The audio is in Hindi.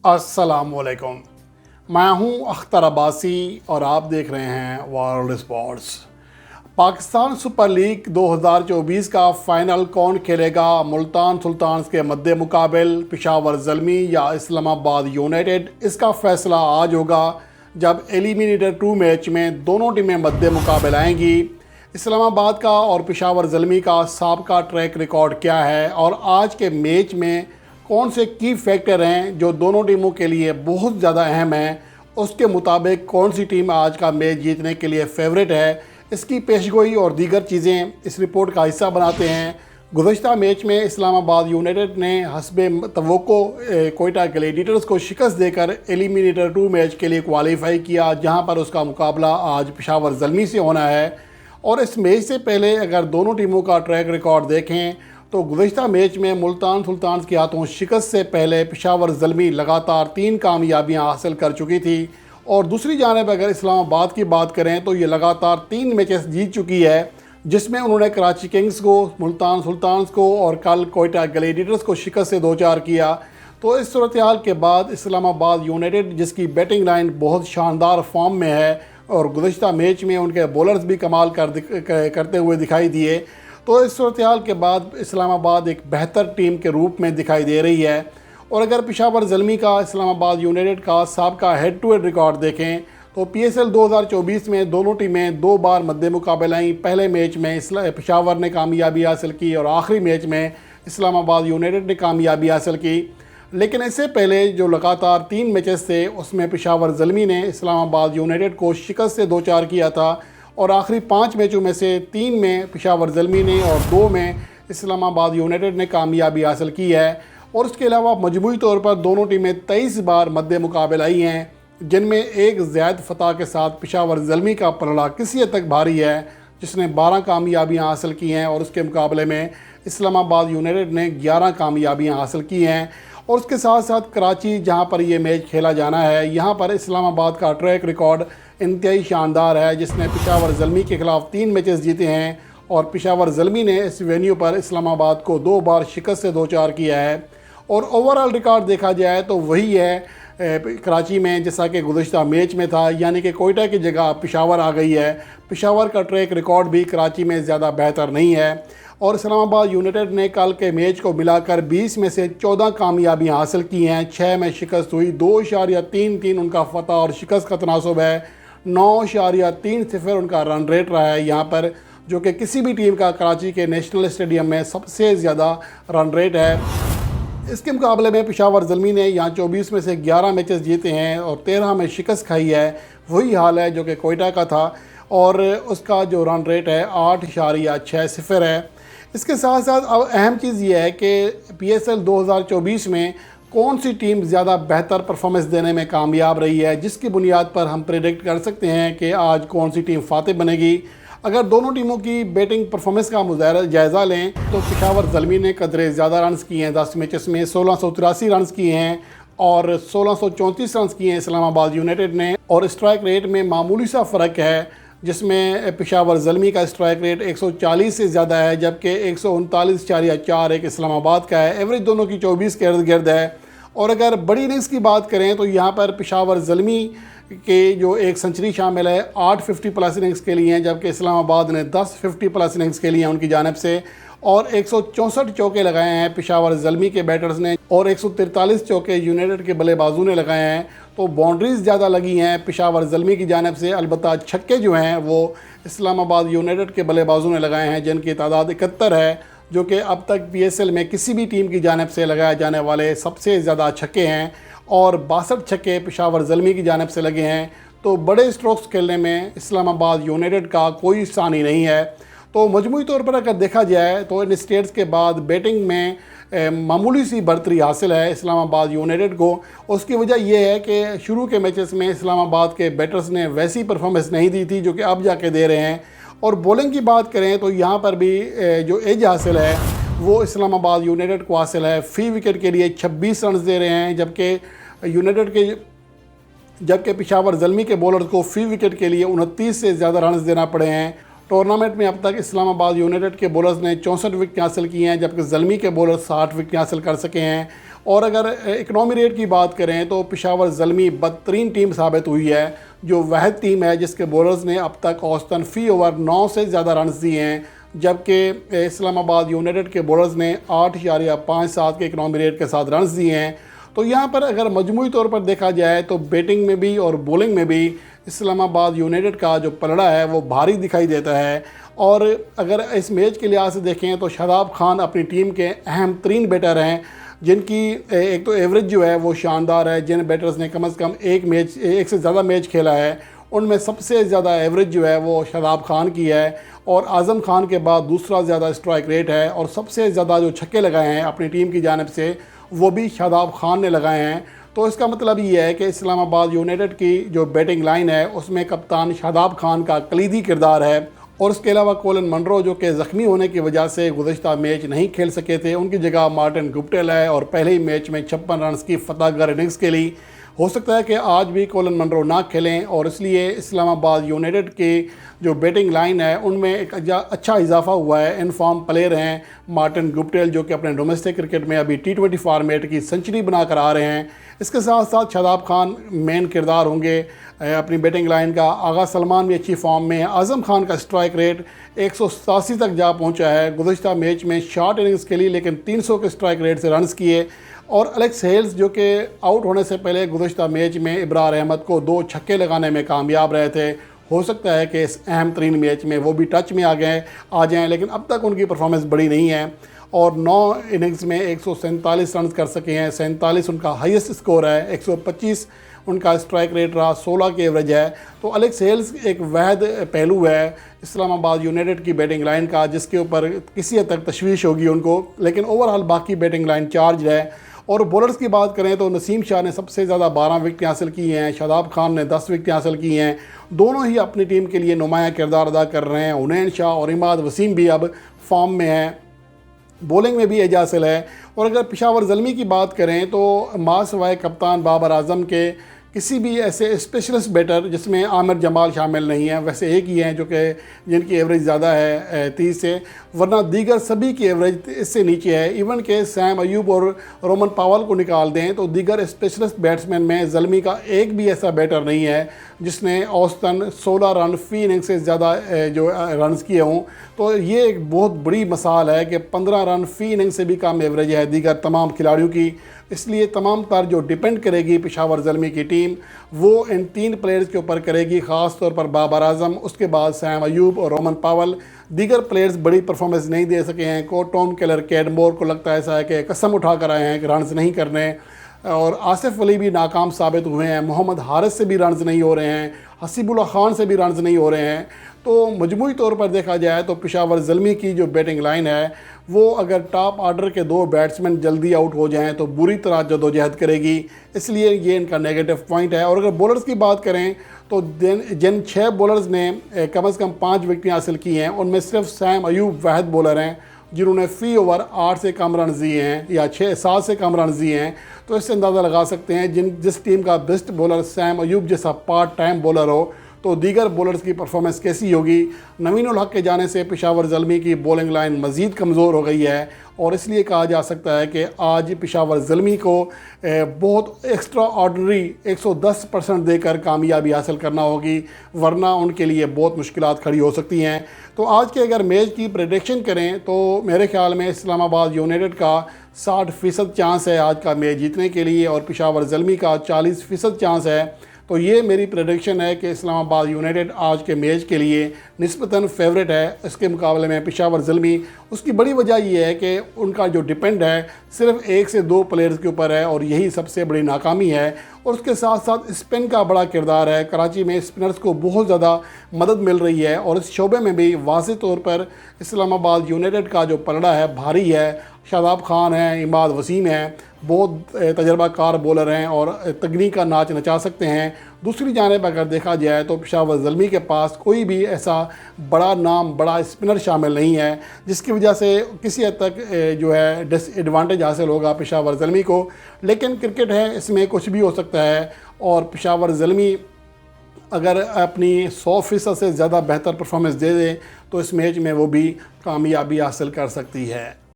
अस्सलामुअलैकुम। मैं हूं अख्तर अब्बासी और आप देख रहे हैं world sports. Pakistan super league 2024 का फाइनल कौन खेलेगा? मुल्तान सुल्तान्स के मद्दे मुकाबिल पेशावर ज़ल्मी या इस्लामाबाद यूनाइटेड? इसका फ़ैसला आज होगा जब एलिमिनेटर 2 मैच में दोनों टीमें मद्दे मुकाबिल आएंगी। इस्लामाबाद का और पेशावर ज़ल्मी का साबका ट्रैक रिकॉर्ड क्या है और आज के मैच में कौन से की फैक्टर हैं जो दोनों टीमों के लिए बहुत ज़्यादा अहम हैं, उसके मुताबिक कौन सी टीम आज का मैच जीतने के लिए फेवरेट है, इसकी पेशगोई और दीगर चीज़ें इस रिपोर्ट का हिस्सा बनाते हैं। गुज़श्ता मैच में इस्लामाबाद यूनाइटेड ने हस्बे तवक्को कोयटा ग्लैडिएटर्स को शिकस्त देकर एलिमिनेटर 2 मैच के लिए क्वालिफाई किया, जहां पर उसका मुकाबला आज पेशावर ज़ल्मी से होना है। और इस मैच से पहले अगर दोनों टीमों का ट्रैक रिकॉर्ड देखें तो गुज़श्ता मैच में मुल्तान सुल्तान्स के हाथों शिकस्त से पहले पेशावर ज़ल्मी लगातार 3 कामयाबियां हासिल कर चुकी थी। और दूसरी जानिब अगर इस्लामाबाद की बात करें तो ये लगातार 3 मैचेस जीत चुकी है, जिसमें उन्होंने कराची किंग्स को, मुल्तान सुल्तान्स को और कल कोयटा ग्लैडिएटर्स को शिकस्त से 2-4 किया। तो इस सूरत हाल के बाद इस्लामाबाद यूनाइटेड, जिसकी बैटिंग लाइन बहुत शानदार फॉर्म में है और गुज़श्ता मैच में उनके बॉलर्स भी कमाल करते हुए दिखाई दिए, तो इस सूरत हाल के बाद इस्लामाबाद एक बेहतर टीम के रूप में दिखाई दे रही है। और अगर पेशावर ज़ल्मी का इस्लामाबाद यूनाइटेड का साबका हेड टू हेड रिकॉर्ड देखें तो PSL 2024 में दोनों टीमें 2 बार मद्दे मुकाबले आईं। पहले मैच में पेशावर ने कामयाबी हासिल की और आखिरी मैच में इस्लामाबाद यूनाइटेड ने कामयाबी हासिल की। लेकिन इससे पहले जो लगातार 3 मैचेस थे उसमें पेशावर ज़ल्मी ने इस्लामाबाद यूनाइटेड को शिकस्त से 2-4 किया था और आखिरी 5 मैचों में से 3 में पेशावर ज़ल्मी ने और 2 में इस्लामाबाद यूनाइटेड ने कामयाबी हासिल की है। और इसके अलावा मजमूई तौर पर दोनों टीमें 23 बार मद्दे मुकाबले आई हैं, जिनमें एक ज़्यादा फतह के साथ पेशावर ज़ल्मी का पलड़ा किसी हद तक भारी है, जिसने 12 कामयाबियाँ हासिल की हैं और उसके मुकाबले में इस्लामाबाद यूनाइटेड ने 11 कामयाबियाँ हासिल की हैं। और उसके साथ साथ कराची, जहाँ पर ये मैच खेला जाना है, यहाँ पर इस्लामाबाद का ट्रैक रिकॉर्ड इंतहाई शानदार है, जिसने पेशावर ज़ल्मी के ख़िलाफ़ 3 मैचेस जीते हैं और पेशावर ज़ल्मी ने इस वेन्यू पर इस्लामाबाद को 2 बार शिकस्त से 2-4 किया है। और ओवरऑल रिकॉर्ड देखा जाए तो वही है कराची में जैसा कि गुज़श्ता मैच में था, यानी कि कोयटा की जगह पेशावर आ गई है। पेशावर का ट्रैक रिकॉर्ड भी कराची में ज़्यादा बेहतर नहीं है और इस्लामाबाद यूनाइटेड ने कल के मैच को मिलाकर 20 में से 14 कामयाबियाँ हासिल की हैं। 6 में शिकस्त हुई, 2.33 उनका फतह और शिकस्त का तनासब है, 9.30 उनका रन रेट रहा है यहाँ पर, जो कि किसी भी टीम का कराची के नेशनल स्टेडियम में सबसे ज़्यादा रन रेट है। इसके मुकाबले में पेशावर ज़ल्मी ने यहाँ 24 में से 11 मैचेस जीते हैं और 13 में शिकस्त खाई है। वही हाल है जो कि कोयटा का था और उसका जो रन रेट है 8.60 है। इसके साथ साथ अब अहम चीज़ ये है कि PSL 2024 में कौन सी टीम ज़्यादा बेहतर परफॉर्मेंस देने में कामयाब रही है, जिसकी बुनियाद पर हम प्रेडिक्ट कर सकते हैं कि आज कौन सी टीम फातेह बनेगी। अगर दोनों टीमों की बैटिंग परफॉर्मेंस का जायज़ा लें तो पेशावर ज़ल्मी ने कदरे ज़्यादा रन्स किए हैं, 10 मैचेस में 1683 रन्स किए हैं और 1634 रन्स किए हैं इस्लामाबाद यूनाइटेड ने। और स्ट्राइक रेट में मामूली सा फ़र्क है, जिसमें पेशावर ज़ल्मी का स्ट्राइक रेट 140 से ज़्यादा है, जबकि 139.4 एक इस्लामाबाद का है। एवरेज दोनों की 24 के इर्द गिर्द है। और अगर बड़ी इनिंग्स की बात करें तो यहाँ पर पेशावर ज़ल्मी के जो एक सेंचुरी शामिल है 8 50+ इनिंग्स के लिए हैं, जबकि इस्लामाबाद ने 10 50+ इनिंग्स के लिए हैं उनकी जानिब से। और 164 चौके लगाए हैं पेशावर ज़ल्मी के बैटर्स ने और 143 चौके यूनाइटेड के बल्लेबाजों ने लगाए हैं। तो बाउंड्रीज़ ज़्यादा लगी हैं पेशावर ज़ल्मी की जानिब से, अलबत्ता छक्के जो हैं वो इस्लामाबाद यूनाइटेड के बल्लेबाजों ने लगाए हैं, जिनकी तादाद 71 है, जो कि अब तक PSL में किसी भी टीम की जानिब से लगाए जाने वाले सबसे ज़्यादा छक्के हैं और 62 छक्के पेशावर ज़ल्मी की जानिब से लगे हैं। तो बड़े स्ट्रोक्स खेलने में इस्लामाबाद यूनाइटेड का कोई सानी नहीं है। तो मजमूई तौर पर अगर देखा जाए तो इन स्टेट्स के बाद बैटिंग में मामूली सी बढ़तरी हासिल है इस्लामाबाद यूनाइटेड को। उसकी वजह यह है कि शुरू के मैचेस में इस्लामाबाद के बैटर्स ने वैसी परफॉर्मेंस नहीं दी थी जो कि अब जाके दे रहे हैं। और बॉलिंग की बात करें तो यहाँ पर भी जो एज हासिल है वो इस्लामाबाद यूनाइटेड को हासिल है। फ़ी विकेट के लिए 26 रन दे रहे हैं, जबकि पेशावर ज़ल्मी के बॉलर को फ़ी विकेट के लिए 29 से ज़्यादा रन देना पड़े हैं। टूर्नामेंट में अब तक इस्लामाबाद यूनाइटेड के बॉलर्स ने 64 विकेट हासिल किए हैं, जबकि ज़ल्मी के बॉलर 60 विकेट हासिल कर सके हैं। और अगर इकनॉमी रेट की बात करें तो पेशावर ज़ल्मी बदतरीन टीम साबित हुई है, जो वह टीम है जिसके बॉलर्स ने अब तक औसतन फ़ी ओवर 9 से ज़्यादा रन दिए हैं, जबकि इस्लामाबाद यूनाइटेड के बॉलर्स ने 8.57 के इकनॉमी रेट के साथ रन दिए हैं। तो यहाँ पर अगर मजमूई तौर पर देखा जाए तो बैटिंग में भी और बॉलिंग में भी इस्लामाबाद यूनाइटेड का जो पलड़ा है वो भारी दिखाई देता है। और अगर इस मैच के लिहाज से देखें तो शादाब खान अपनी टीम के अहम तरीन बैटर हैं, जिनकी एक तो एवरेज जो है वो शानदार है। जिन बैटर्स ने कम से कम एक से ज़्यादा मैच खेला है, उनमें सबसे ज़्यादा एवरेज जो है वो शादाब खान की है, और आज़म खान के बाद दूसरा ज़्यादा स्ट्राइक रेट है, और सबसे ज़्यादा जो छक्के लगाए हैं अपनी टीम की जानिब से वो भी शादाब खान ने लगाए हैं। तो इसका मतलब ये है कि इस्लामाबाद यूनाइटेड की जो बैटिंग लाइन है उसमें कप्तान शादाब खान का कलीदी किरदार है। और उसके अलावा कोलिन मनरो, जो कि ज़ख्मी होने की वजह से गुज़श्ता मैच नहीं खेल सके थे, उनकी जगह मार्टिन गुप्टिल है, और पहले ही मैच में 56 रन की फतहगर इनिंग्स के लिए हो सकता है कि आज भी कोलिन मनरो ना खेलें, और इसलिए इस्लामाबाद यूनाइटेड की जो बैटिंग लाइन है उनमें एक अच्छा इजाफा हुआ है। इन फॉर्म प्लेयर हैं मार्टिन गुप्टिल, जो कि अपने डोमेस्टिक क्रिकेट में अभी T20 फॉर्मेट की सेंचुरी बना कर आ रहे हैं। इसके साथ साथ शादाब खान मेन किरदार होंगे अपनी बैटिंग लाइन का। आगा सलमान भी अच्छी फॉर्म में है। आज़म खान का स्ट्राइक रेट 187 तक जा पहुंचा है गुज़श्ता मैच में शॉर्ट इनिंग्स के लिए, लेकिन 300 के स्ट्राइक रेट से रन्स किए। और एलेक्स हेल्स, जो कि आउट होने से पहले गुज़श्ता मैच में इब्रार अहमद को 2 छक्के लगाने में कामयाब रहे थे, हो सकता है कि इस अहम तरीन मैच में वो भी टच में आ जाएँ, लेकिन अब तक उनकी परफॉर्मेंस बड़ी नहीं है। और 9 इनिंग्स में 147 रन कर सके हैं, 47 उनका हाईएस्ट स्कोर है, 125 उनका स्ट्राइक रेट रहा, 16 की एवरेज है। तो एलेक्स हेल्स एक वहद पहलू है इस्लामाबाद यूनाइटेड की बैटिंग लाइन का, जिसके ऊपर किसी हद तक तशवीश होगी उनको, लेकिन ओवरऑल बाकी बैटिंग लाइन चार्ज है। और बॉलर्स की बात करें तो नसीम शाह ने सबसे ज़्यादा 12 विकेट हासिल की हैं, शादाब खान ने 10 विकेट हासिल की हैं। दोनों ही अपनी टीम के लिए नुमाया किरदार अदा कर रहे हैं। हुनैन शाह और इमाद वसीम भी अब फॉर्म में हैं। बॉलिंग में भी एजाज है। और अगर पेशावर ज़ल्मी की बात करें तो मासवाए कप्तान बाबर आजम के किसी भी ऐसे स्पेशलिस्ट बैटर जिसमें आमिर जमाल शामिल नहीं है, वैसे एक ही हैं जो कि जिनकी एवरेज ज़्यादा है 30 से, वरना दीगर सभी की एवरेज इससे नीचे है। इवन के सैम अयूब और रोमन पावल को निकाल दें तो दीगर स्पेशलिस्ट बैट्समैन में ज़ल्मी का एक भी ऐसा बैटर नहीं है जिसने औसतन 16 रन फ़ी इनिंग से ज़्यादा जो रन्स किए हों। तो ये एक बहुत बड़ी मिसाल है कि 15 रन फ़ी इनिंग से भी कम एवरेज है दीगर तमाम खिलाड़ियों की। इसलिए तमाम तर जो डिपेंड करेगी पेशावर ज़ल्मी की टीम वो इन 3 प्लेयर्स के ऊपर करेगी, ख़ास तौर पर बाबर आजम, उसके बाद सैम अयूब और रोमन पावल। दीगर प्लेयर्स बड़ी परफॉर्मेंस नहीं दे सके हैं। को टॉम केलर, कैडमोर को लगता है ऐसा है कि कसम उठा कर आए हैं कि रन्स नहीं करने, और आसिफ अली भी नाकाम साबित हुए हैं। मोहम्मद हारिस से भी रन्स नहीं हो रहे हैं, हसीबुल्ला खान से भी रन्स नहीं हो रहे हैं। तो मजमूई तौर पर देखा जाए तो पेशावर ज़ल्मी की जो बैटिंग लाइन है वो अगर टॉप ऑर्डर के 2 बैट्समैन जल्दी आउट हो जाएं तो बुरी तरह जदोजहद करेगी, इसलिए ये इनका नेगेटिव पॉइंट है। और अगर बॉलर्स की बात करें तो जिन 6 बॉलर्स ने कम से कम 5 विकेट हासिल की हैं उनमें सिर्फ सैम अयूब वाहिद बॉलर हैं जिन्होंने फ़ी ओवर 8 से कम रन दिए हैं या 7 से कम रन दिए हैं। तो इससे अंदाज़ा लगा सकते हैं जिस टीम का बेस्ट बॉलर सैम अयूब जैसा पार्ट टाइम बॉलर हो तो दीगर बॉलर्स की परफॉर्मेंस कैसी होगी। नवीन उल हक के जाने से पेशावर ज़ल्मी की बॉलिंग लाइन मज़ीद कमज़ोर हो गई है, और इसलिए कहा जा सकता है कि आज पेशावर ज़ल्मी को बहुत एक्स्ट्रा ऑर्डनरी 110% देकर कामयाबी हासिल करना होगी, वरना उनके लिए बहुत मुश्किलात खड़ी हो सकती हैं। तो आज के अगर मैच की प्रेडिक्शन करें तो मेरे ख्याल में इस्लामाबाद यूनाइटेड का 60% चांस है आज का मैच जीतने के लिए, और पेशावर ज़ल्मी का 40% चांस है। तो ये मेरी प्रेडिक्शन है कि इस्लामाबाद यूनाइटेड आज के मैच के लिए निस्बतन फेवरेट है इसके मुकाबले में पेशावर ज़ल्मी। उसकी बड़ी वजह ये है कि उनका जो डिपेंड है सिर्फ 1 से 2 प्लेयर्स के ऊपर है, और यही सबसे बड़ी नाकामी है। और उसके साथ साथ स्पिन का बड़ा किरदार है। कराची में स्पिनर्स को बहुत ज़्यादा मदद मिल रही है, और इस शोबे में भी वाज़ेह तौर पर इस्लामाबाद यूनाइटेड का जो पलड़ा है भारी है। शादाब खान है, इमाद वसीम है, बहुत तजर्बाकार बॉलर हैं और तकनीक का नाच नचा सकते हैं। दूसरी जानिब अगर देखा जाए तो पेशावर ज़ल्मी के पास कोई भी ऐसा बड़ा नाम, बड़ा स्पिनर शामिल नहीं है, जिसकी वजह से किसी हद तक जो है डिसएडवांटेज हासिल होगा पेशावर ज़ल्मी को। लेकिन क्रिकेट है, इसमें कुछ भी हो सकता है, और पेशावर ज़ल्मी अगर अपनी 100% से ज़्यादा बेहतर परफॉर्मेंस दे दे तो इस मैच में वो भी कामयाबी हासिल कर सकती है।